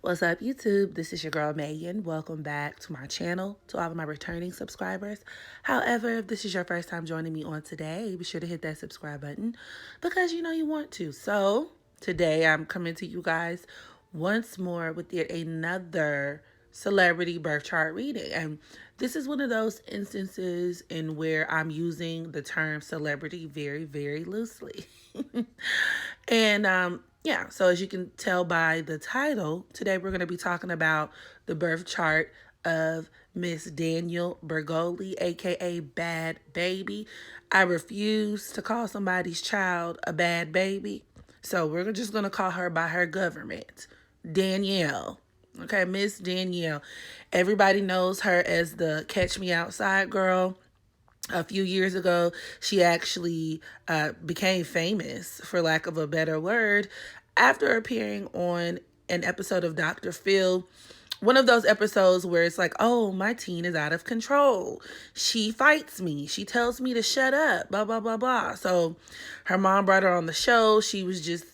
What's up, YouTube? This is your girl Megan. Welcome back to my channel, to all of my returning subscribers. However, if this is your first time joining me on today, be sure to hit that subscribe button because you know you want to. So today I'm coming to you guys once more with yet another celebrity birth chart reading. And this is one of those instances in where I'm using the term celebrity very, very loosely. And yeah, so as you can tell by the title, today we're going to be talking about the birth chart of Miss Danielle Burgoli, aka Bhad Bhabie. I refuse to call somebody's child a bad baby, so we're just going to call her by her government, Danielle. Okay, Miss Danielle. Everybody knows her as the Catch Me Outside girl. A few years ago, she actually became famous, for lack of a better word, after appearing on an episode of Dr. Phil. One of those episodes where it's like, oh, my teen is out of control. She fights me. She tells me to shut up, blah, blah, blah, blah. So her mom brought her on the show. She was just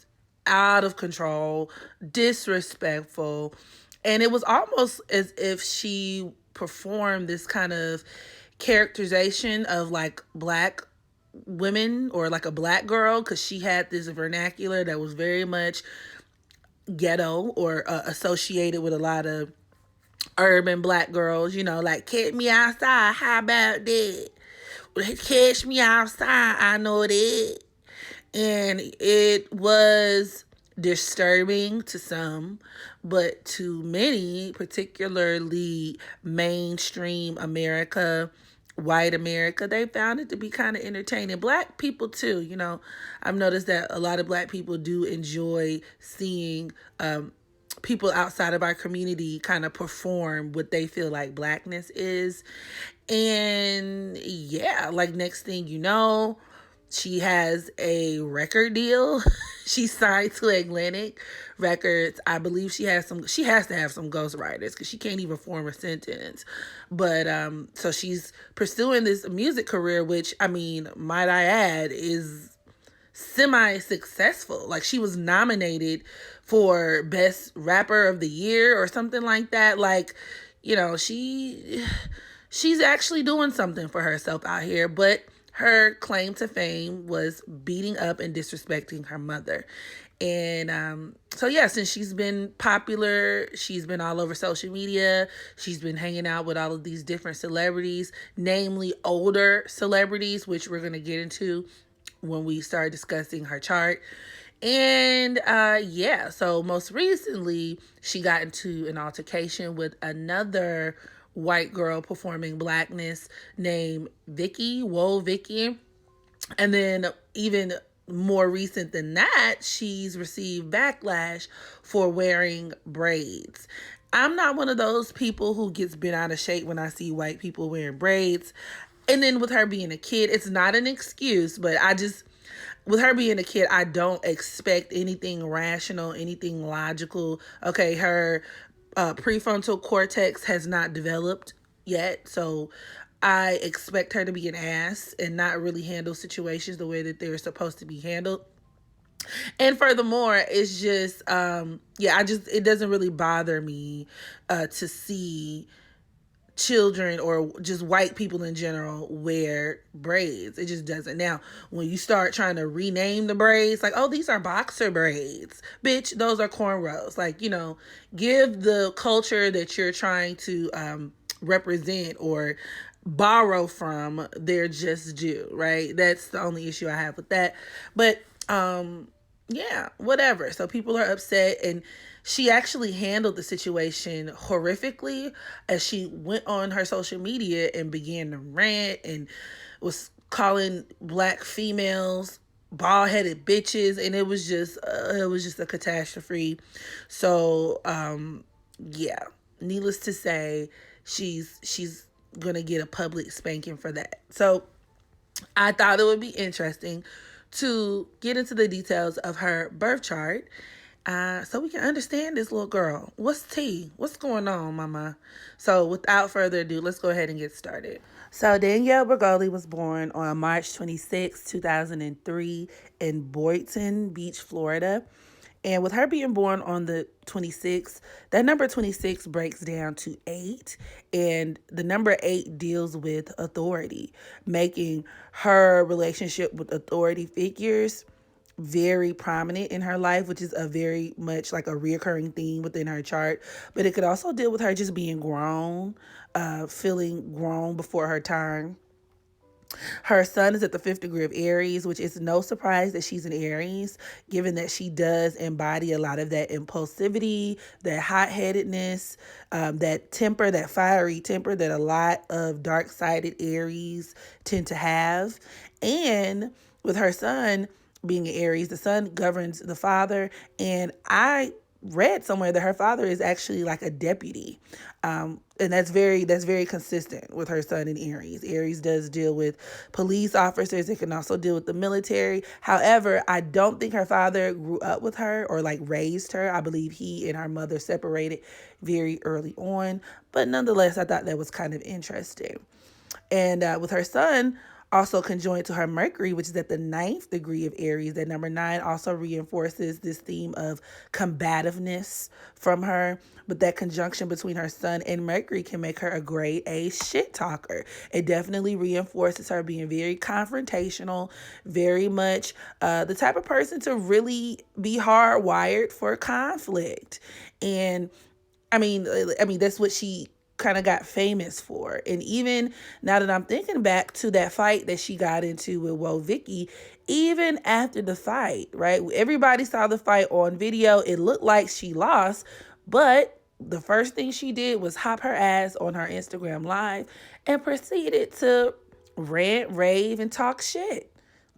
out of control, disrespectful. And it was almost as if she performed this kind of characterization of like black women or like a black girl, because she had this vernacular that was very much ghetto or associated with a lot of urban black girls, you know, like catch me outside, how about that? Catch me outside, I know that. And it was disturbing to some, but to many, particularly mainstream America, white America, they found it to be kind of entertaining. Black people too, you know, I've noticed that a lot of black people do enjoy seeing people outside of our community kind of perform what they feel like blackness is. And yeah, like next thing you know, she has a record deal. She signed to Atlantic Records. I believe she has to have some ghostwriters because she can't even form a sentence. But so she's pursuing this music career, which, I mean, might I add, is semi-successful. Like, she was nominated for Best Rapper of the Year or something like that. Like, you know, she's actually doing something for herself out here. But her claim to fame was beating up and disrespecting her mother. And so, yeah, since she's been popular, she's been all over social media. She's been hanging out with all of these different celebrities, namely older celebrities, which we're going to get into when we start discussing her chart. And yeah, so most recently, she got into an altercation with another white girl performing blackness named Vicky, Whoa Vicky. And then even more recent than that, she's received backlash for wearing braids. I'm not one of those people who gets bent out of shape when I see white people wearing braids. And then with her being a kid, it's not an excuse, but with her being a kid, I don't expect anything rational, anything logical. Okay, her prefrontal cortex has not developed yet, so I expect her to be an ass and not really handle situations the way that they're supposed to be handled. And furthermore, it's just yeah, it doesn't really bother me to see children or just white people in general wear braids. It just doesn't. Now, when you start trying to rename the braids, like, oh, these are boxer braids, bitch, those are cornrows. Like, you know, give the culture that you're trying to represent or borrow from their just due, right? That's the only issue I have with that. But yeah, whatever. So people are upset, and she actually handled the situation horrifically as she went on her social media and began to rant and was calling black females bald-headed bitches, and it was just a catastrophe. So yeah, needless to say, she's gonna get a public spanking for that. So I thought it would be interesting to get into the details of her birth chart so we can understand this little girl. What's tea? What's going on, mama? So without further ado, let's go ahead and get started. So Danielle Burgoli was born on March 26, 2003 in Boynton Beach, Florida. And with her being born on the 26th, that number 26 breaks down to 8. And the number 8 deals with authority, making her relationship with authority figures very prominent in her life, which is a very much like a reoccurring theme within her chart. But it could also deal with her just being grown, feeling grown before her time. Her sun is at the 5th degree of Aries, which is no surprise that she's an Aries, given that she does embody a lot of that impulsivity, that hot-headedness, that temper, that fiery temper that a lot of dark-sided Aries tend to have. And with her sun being an Aries, the sun governs the father, and I read somewhere that her father is actually like a deputy. And that's very consistent with her sun in Aries. Aries does deal with police officers. It can also deal with the military. However, I don't think her father grew up with her or like raised her. I believe he and her mother separated very early on. But nonetheless, I thought that was kind of interesting. And with her sun also conjoined to her Mercury, which is at the 9th degree of Aries, that number 9 also reinforces this theme of combativeness from her. But that conjunction between her sun and Mercury can make her a grade A shit talker. It definitely reinforces her being very confrontational, very much the type of person to really be hardwired for conflict. And I mean, that's what she kind of got famous for. And even now that I'm thinking back to that fight that she got into with Vicky, even after the fight, right? Everybody saw the fight on video. It looked like she lost, but the first thing she did was hop her ass on her Instagram live and proceeded to rant, rave, and talk shit.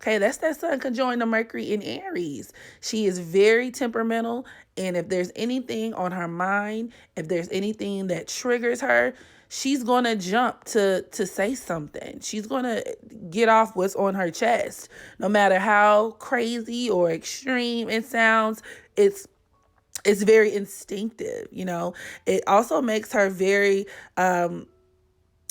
Okay, that's that sun conjoined to Mercury in Aries. She is very temperamental, and if there's anything on her mind, if there's anything that triggers her, she's going to jump to say something. She's going to get off what's on her chest. No matter how crazy or extreme it sounds, it's very instinctive, you know. It also makes her very, it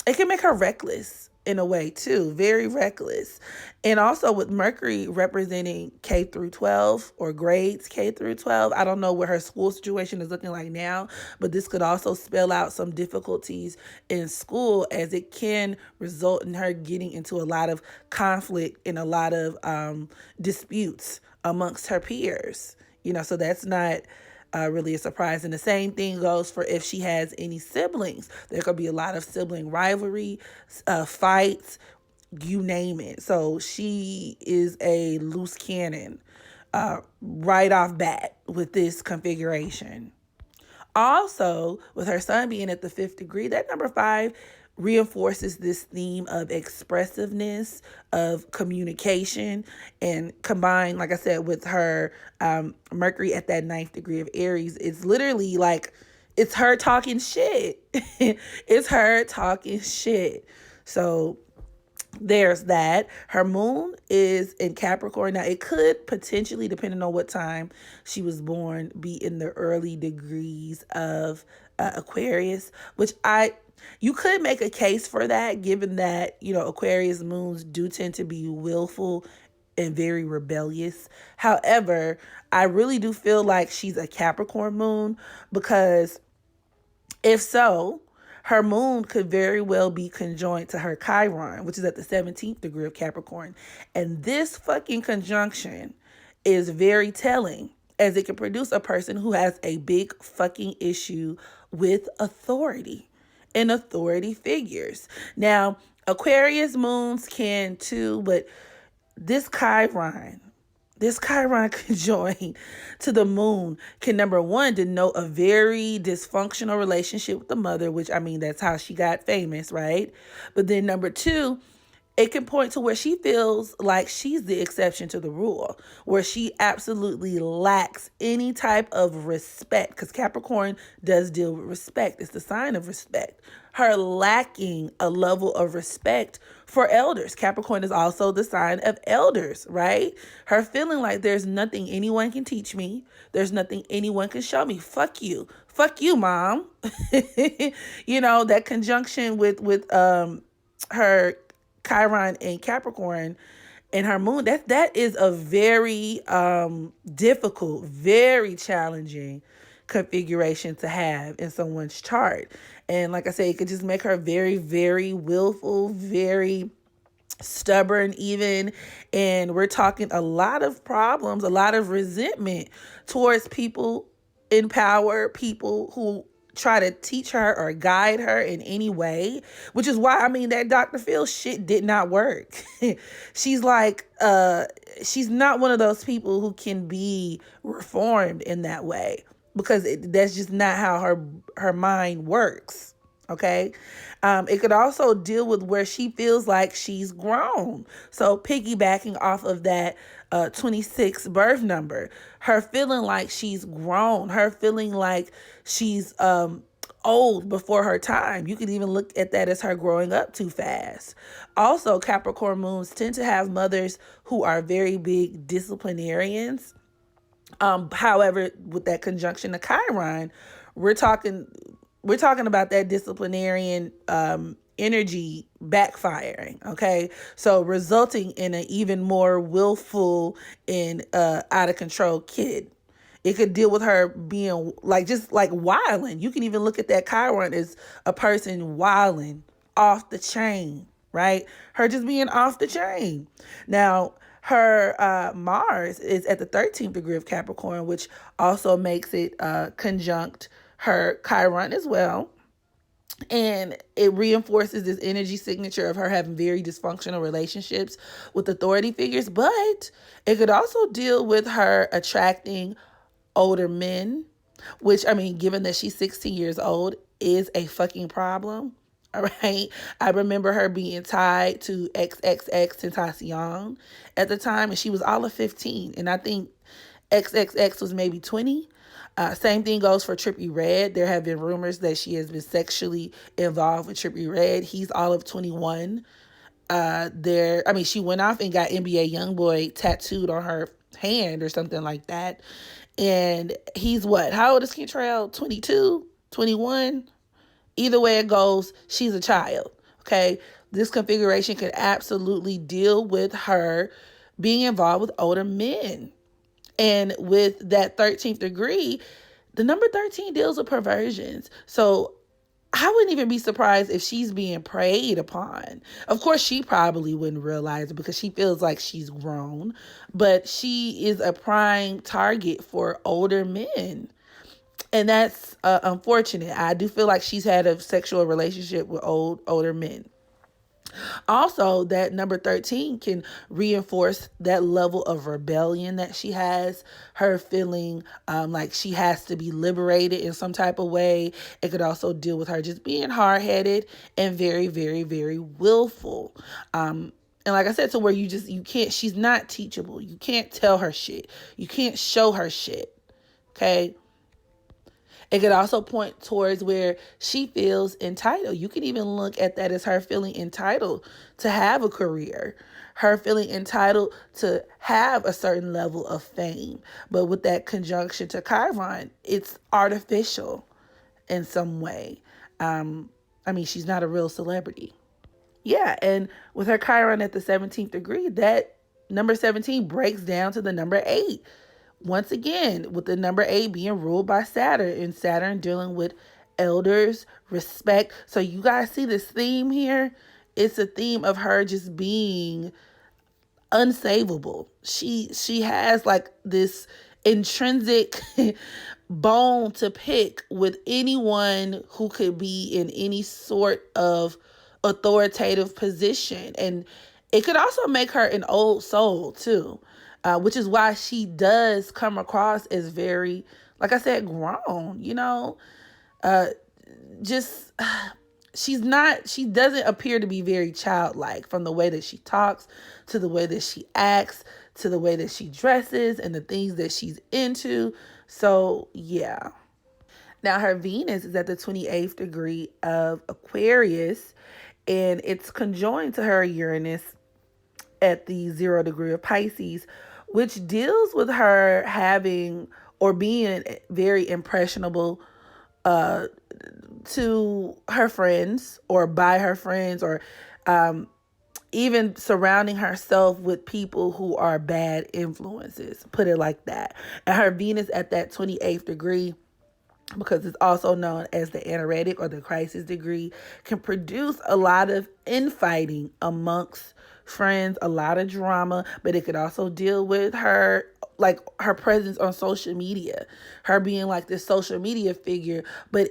can make her reckless in a way too, very reckless. And also with Mercury representing K through 12 or grades K through 12, I don't know what her school situation is looking like now, but this could also spell out some difficulties in school, as it can result in her getting into a lot of conflict and a lot of disputes amongst her peers. You know, so that's not really a surprise. And the same thing goes for if she has any siblings. There could be a lot of sibling rivalry, fights, you name it. So she is a loose cannon right off bat with this configuration. Also, with her sun being at the 5th degree, that number 5 reinforces this theme of expressiveness, of communication, and combined, like I said, with her Mercury at that 9th degree of Aries, it's literally like, it's her talking shit. It's her talking shit. So there's that. Her moon is in Capricorn. Now, it could potentially, depending on what time she was born, be in the early degrees of Aquarius, which you could make a case for that, given that, you know, Aquarius moons do tend to be willful and very rebellious. However, I really do feel like she's a Capricorn moon, because if so, her moon could very well be conjoined to her Chiron, which is at the 17th degree of Capricorn. And this fucking conjunction is very telling, as it can produce a person who has a big fucking issue with authority and authority figures. Now, Aquarius moons can too, but this Chiron conjoined to the moon can, number 1, denote a very dysfunctional relationship with the mother, which, I mean, that's how she got famous, right? But then number 2, it can point to where she feels like she's the exception to the rule, where she absolutely lacks any type of respect, because Capricorn does deal with respect. It's the sign of respect. Her lacking a level of respect for elders. Capricorn is also the sign of elders, right? Her feeling like there's nothing anyone can teach me. There's nothing anyone can show me. Fuck you. Fuck you, mom. You know, that conjunction with her Chiron and Capricorn, And her moon, that is a very difficult, very challenging configuration to have in someone's chart. And like I say, it could just make her very, very willful, very stubborn even. And we're talking a lot of problems, a lot of resentment towards people in power, people who try to teach her or guide her in any way, which is why, I mean, that Dr. Phil shit did not work. She's like, she's not one of those people who can be reformed in that way, because that's just not how her mind works. Okay. It could also deal with where she feels like she's grown. So piggybacking off of that 26 birth number, her feeling like she's grown, her feeling like she's old before her time. You can even look at that as her growing up too fast. Also, Capricorn moons tend to have mothers who are very big disciplinarians. However, with that conjunction to Chiron, we're talking about that disciplinarian energy backfiring, okay? So resulting in an even more willful and out of control kid. It could deal with her being just like wilding. You can even look at that Chiron as a person wilding off the chain, right? Her just being off the chain. Now, her Mars is at the 13th degree of Capricorn, which also makes it conjunct her Chiron as well. And it reinforces this energy signature of her having very dysfunctional relationships with authority figures. But it could also deal with her attracting older men, which, I mean, given that she's 16 years old, is a fucking problem. All right. I remember her being tied to XXX Tentacion at the time, and she was all of 15. And I think XXX was maybe 20. Same thing goes for Trippie Redd. There have been rumors that she has been sexually involved with Trippie Redd. He's all of 21. She went off and got NBA Youngboy tattooed on her hand or something like that. And he's what? How old is Kentrell? 22? 21? Either way it goes, she's a child. Okay? This configuration could absolutely deal with her being involved with older men. And with that 13th degree, the number 13 deals with perversions. So I wouldn't even be surprised if she's being preyed upon. Of course, she probably wouldn't realize it because she feels like she's grown. But she is a prime target for older men. And that's unfortunate. I do feel like she's had a sexual relationship with older men. Also, that number 13 can reinforce that level of rebellion that she has, her feeling like she has to be liberated in some type of way. It could also deal with her just being hard-headed and very, very, very willful. And like I said, to where you can't, she's not teachable. You can't tell her shit. You can't show her shit. Okay? It could also point towards where she feels entitled. You can even look at that as her feeling entitled to have a career, her feeling entitled to have a certain level of fame. But with that conjunction to Chiron, it's artificial in some way. She's not a real celebrity. Yeah, and with her Chiron at the 17th degree, that number 17 breaks down to the number 8. Once again, with the number 8 being ruled by Saturn, and Saturn dealing with elders, respect. So you guys see this theme here? It's a theme of her just being unsavable. She has like this intrinsic bone to pick with anyone who could be in any sort of authoritative position. And it could also make her an old soul too. Which is why she does come across as very, like I said, grown, she doesn't appear to be very childlike, from the way that she talks, to the way that she acts, to the way that she dresses, and the things that she's into. So, yeah. Now, her Venus is at the 28th degree of Aquarius, and it's conjoined to her Uranus at the 0 degree of Pisces, which deals with her having or being very impressionable to her friends or by her friends, or even surrounding herself with people who are bad influences, put it like that. And her Venus at that 28th degree, because it's also known as the anoretic or the crisis degree, can produce a lot of infighting amongst friends, a lot of drama, but it could also deal with her, like her presence on social media, her being like this social media figure, but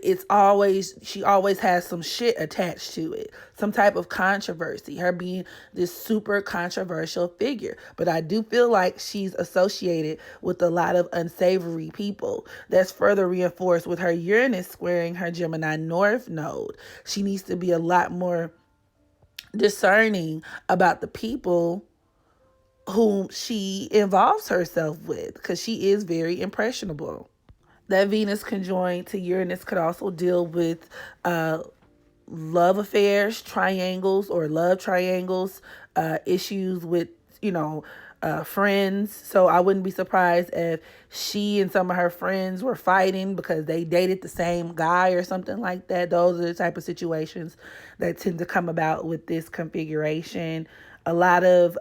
she always has some shit attached to it, some type of controversy, her being this super controversial figure. But I do feel like she's associated with a lot of unsavory people. That's further reinforced with her Uranus squaring her Gemini North node. She needs to be a lot more discerning about the people whom she involves herself with, because she is very impressionable. That Venus conjoined to Uranus could also deal with love affairs, triangles, or love triangles, issues with, friends. So I wouldn't be surprised if she and some of her friends were fighting because they dated the same guy or something like that. Those are the type of situations that tend to come about with this configuration. A lot of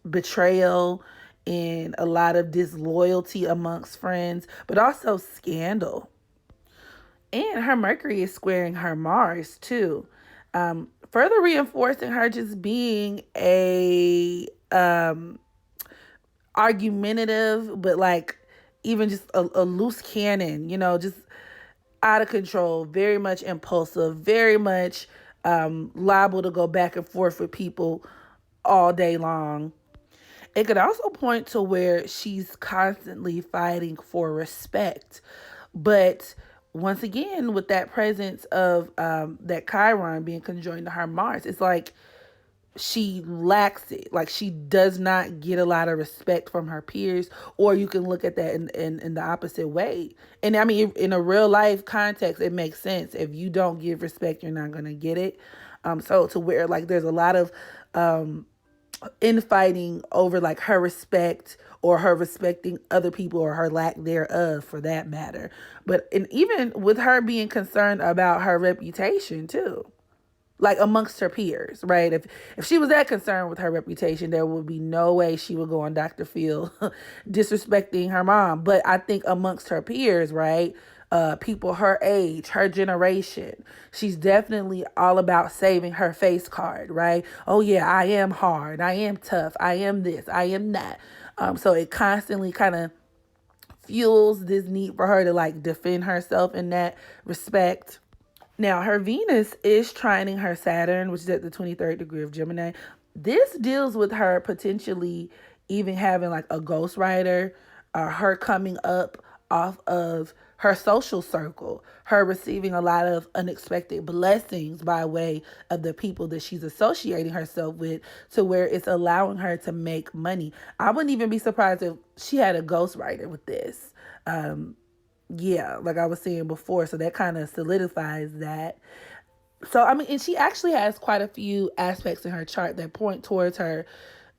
betrayal and a lot of disloyalty amongst friends, but also scandal. And her Mercury is squaring her Mars too, further reinforcing her just being a argumentative, but like even just a loose cannon, just out of control, very much impulsive, very much liable to go back and forth with people all day long. It could also point to where she's constantly fighting for respect. But once again, with that presence of that Chiron being conjoined to her Mars, it's like she lacks it. Like she does not get a lot of respect from her peers. Or you can look at that in the opposite way. And I mean, in a real life context, it makes sense. If you don't give respect, you're not going to get it. So to where like there's a lot of infighting over like her respect or her respecting other people or her lack thereof for that matter. And even with her being concerned about her reputation too, like amongst her peers, right? If she was that concerned with her reputation, there would be no way she would go on Dr. Phil disrespecting her mom. But I think amongst her peers, right? People her age, her generation, she's definitely all about saving her face card, right? Oh yeah, I am hard, I am tough, I am this, I am that. So it constantly kind of fuels this need for her to like defend herself in that respect. Now, her Venus is trining her Saturn, which is at the 23rd degree of Gemini. This deals with her potentially even having like a ghostwriter, her coming up off of her social circle, her receiving a lot of unexpected blessings by way of the people that she's associating herself with, to where it's allowing her to make money. I wouldn't even be surprised if she had a ghostwriter with this. Yeah, like I was saying before, so that kind of solidifies that. So, I mean, and she actually has quite a few aspects in her chart that point towards her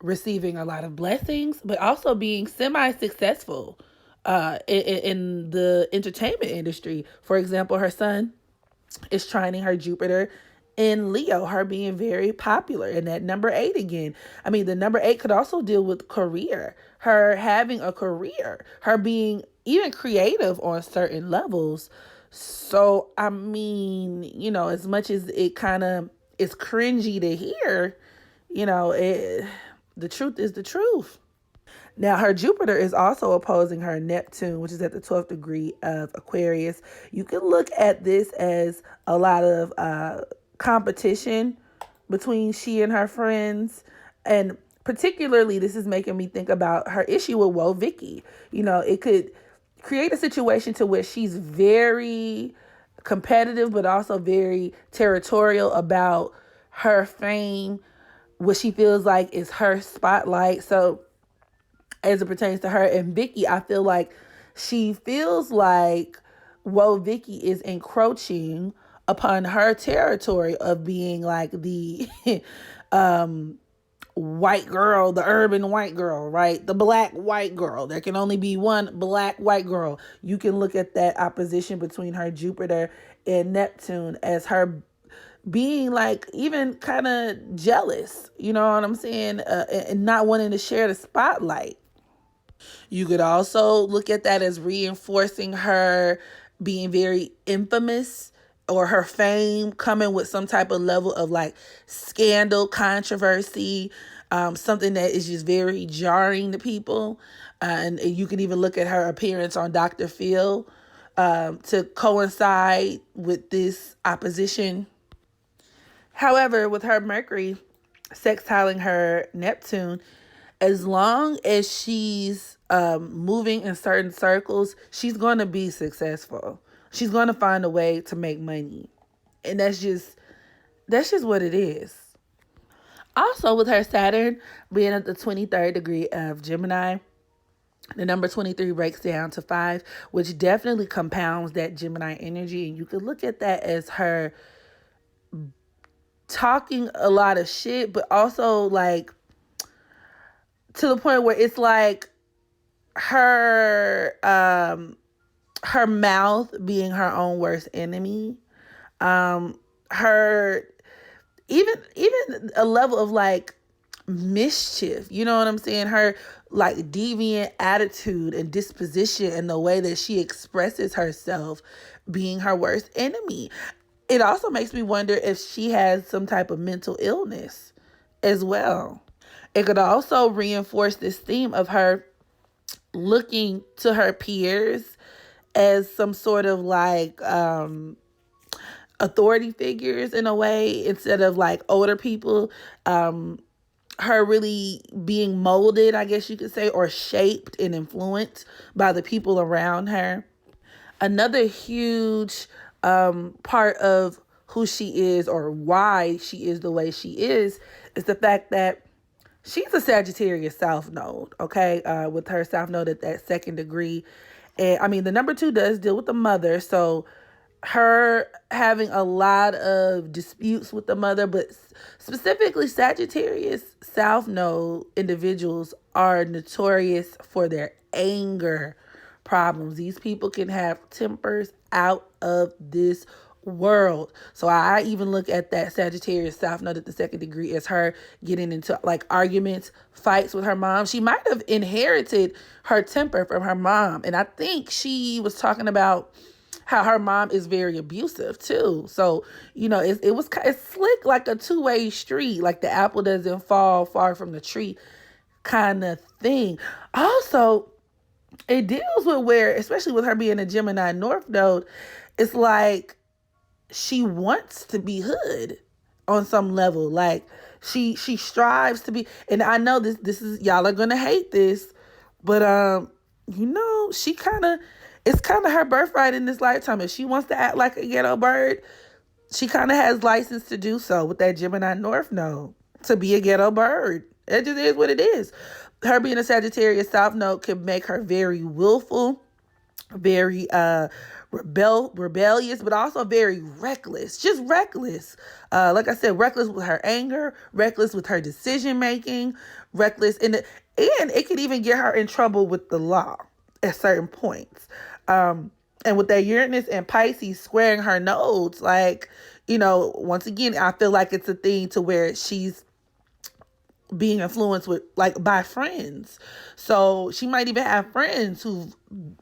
receiving a lot of blessings, but also being semi-successful in the entertainment industry. For example, her sun is trining her Jupiter in Leo, her being very popular. And that number 8 again. I mean, the number 8 could also deal with career, her having a career, her being even creative on certain levels. So, I mean, as much as it kind of is cringy to hear, the truth is the truth. Now, her Jupiter is also opposing her Neptune, which is at the 12th degree of Aquarius. You can look at this as a lot of competition between she and her friends. And particularly, this is making me think about her issue with Woe Vicky. It could create a situation to where she's very competitive, but also very territorial about her fame, what she feels like is her spotlight. So as it pertains to her and Vicky, I feel like she feels like Woe Vicky is encroaching upon her territory of being like the white girl, the urban white girl, right? The black white girl. There can only be one black white girl. You can look at that opposition between her Jupiter and Neptune as her being like even kind of jealous, you know what I'm saying? And not wanting to share the spotlight. You could also look at that as reinforcing her being very infamous, or her fame coming with some type of level of like scandal, controversy, something that is just very jarring to people. And you can even look at her appearance on Dr. Phil to coincide with this opposition. However, with her Mercury sextiling her Neptune, as long as she's moving in certain circles, she's going to be successful. She's going to find a way to make money. And that's just what it is. Also, with her Saturn being at the 23rd degree of Gemini, the number 23 breaks down to 5, which definitely compounds that Gemini energy. And you could look at that as her talking a lot of shit, but also like to the point where it's like her her mouth being her own worst enemy. Her even a level of like mischief, you know what I'm saying? Her like deviant attitude and disposition and the way that she expresses herself being her worst enemy. It also makes me wonder if she has some type of mental illness as well. It could also reinforce this theme of her looking to her peers as some sort of like authority figures in a way, instead of like older people. Her really being molded, I guess you could say, or shaped and influenced by the people around her. Another huge part of who she is, or why she is the way she is the fact that she's a Sagittarius South Node, okay? With her South Node at that 2nd degree. And I mean, the number 2 does deal with the mother. So her having a lot of disputes with the mother, but specifically Sagittarius South Node individuals are notorious for their anger problems. These people can have tempers out of this world. So I even look at that Sagittarius South Node at the 2nd degree as her getting into like arguments, fights with her mom. She might have inherited her temper from her mom. And I think she was talking about how her mom is very abusive too. So, you know, it's slick, like a two-way street, like the apple doesn't fall far from the tree kind of thing. Also, it deals with where, especially with her being a Gemini North Node, it's like she wants to be hood on some level. Like she strives to be, and I know this is, y'all are gonna hate this, but you know, it's kind of her birthright in this lifetime. If she wants to act like a ghetto bird, she kind of has license to do so with that Gemini North Node, to be a ghetto bird. It just is what it is. Her being a Sagittarius South Node can make her very willful, very rebellious, but also very reckless. Just reckless. Like I said, reckless with her anger, reckless with her decision making, reckless and it could even get her in trouble with the law at certain points. And with that Uranus and Pisces squaring her nodes, like, you know, once again, I feel like it's a thing to where she's being influenced with like by friends. So she might even have friends who've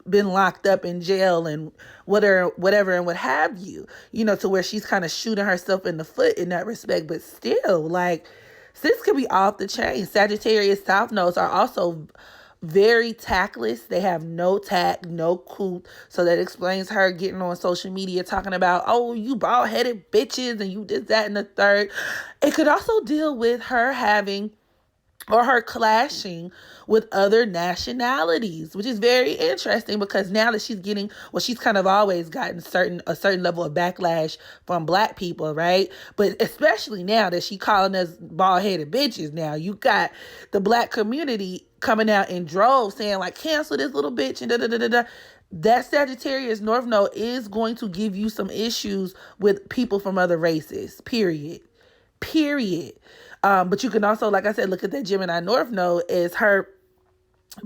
been locked up in jail and whatever and what have you, you know, to where she's kind of shooting herself in the foot in that respect. But still, like, sis could be off the chain. Sagittarius South Nodes are also very tactless. They have no tact, no coup. So that explains her getting on social media talking about, oh, you bald-headed bitches and you did that and the third. It could also deal with her having or her clashing with other nationalities, which is very interesting because now that she's getting, well, she's kind of always gotten a certain level of backlash from Black people, right? But especially now that she calling us bald-headed bitches, now you got the Black community coming out in droves saying like, cancel this little bitch and da-da-da-da-da. That Sagittarius North Node is going to give you some issues with people from other races, period. But you can also, like I said, look at that Gemini North Node as her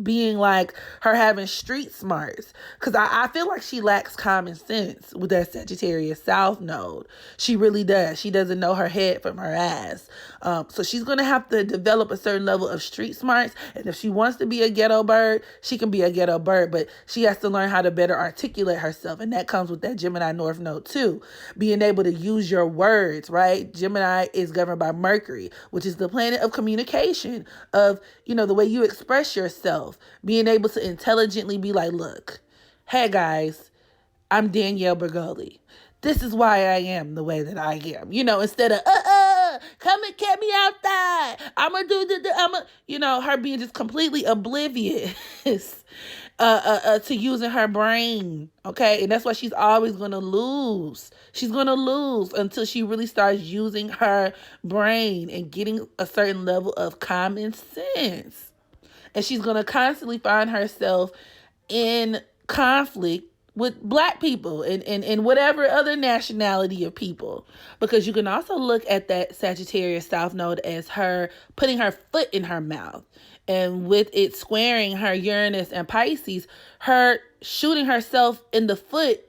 being like her having street smarts, because I feel like she lacks common sense with that Sagittarius South node. She really does. She doesn't know her head from her ass. So she's going to have to develop a certain level of street smarts, and if she wants to be a ghetto bird, she can be a ghetto bird, but she has to learn how to better articulate herself, and that comes with that Gemini North node too. Being able to use your words, right? Gemini is governed by Mercury, which is the planet of communication, of, the way you express yourself. Being able to intelligently be like, look, hey guys, I'm Danielle Burgoli. This is why I am the way that I am. Instead of, come and get me outside. I'ma do her being just completely oblivious to using her brain. Okay. And that's why she's always going to lose. She's going to lose until she really starts using her brain and getting a certain level of common sense. And she's going to constantly find herself in conflict with Black people and whatever other nationality of people. Because you can also look at that Sagittarius South Node as her putting her foot in her mouth. And with it squaring her Uranus and Pisces, her shooting herself in the foot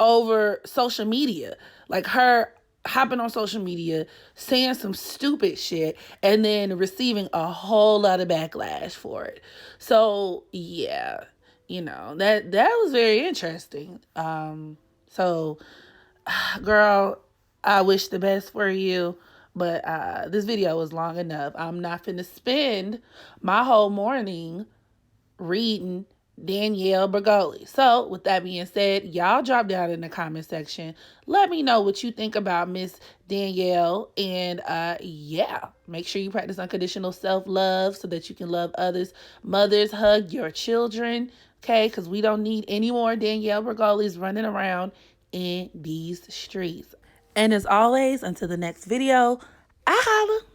over social media. Like her hopping on social media, saying some stupid shit, and then receiving a whole lot of backlash for it. So yeah, that was very interesting. So girl, I wish the best for you, but this video was long enough. I'm not finna spend my whole morning reading Danielle Burgoli. So with that being said, y'all drop down in the comment section. Let me know what you think about Miss Danielle. And make sure you practice unconditional self-love so that you can love others. Mothers, hug your children. Okay, because we don't need any more Danielle Burgolis running around in these streets. And as always, until the next video, I holla.